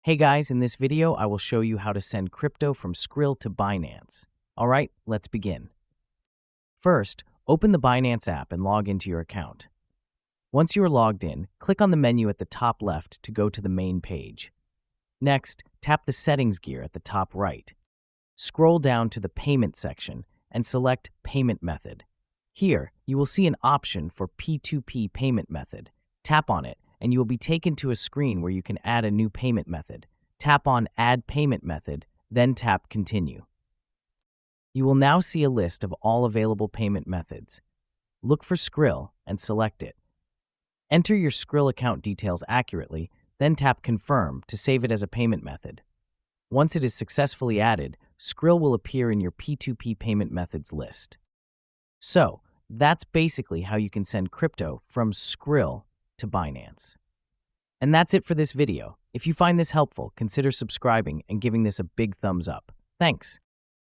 Hey guys, in this video, I will show you how to send crypto from Skrill to Binance. All right, let's begin. First, open the Binance app and log into your account. Once you are logged in, click on the menu at the top left to go to the main page. Next, tap the settings gear at the top right. Scroll down to the payment section and select Payment Method. Here, you will see an option for P2P payment method. Tap on it, and you will be taken to a screen where you can add a new payment method. Tap on Add Payment Method, then tap Continue. You will now see a list of all available payment methods. Look for Skrill and select it. Enter your Skrill account details accurately, then tap Confirm to save it as a payment method. Once it is successfully added, Skrill will appear in your P2P payment methods list. So, that's basically how you can send crypto from Skrill to Binance. And that's it for this video. If you find this helpful, consider subscribing and giving this a big thumbs up. Thanks.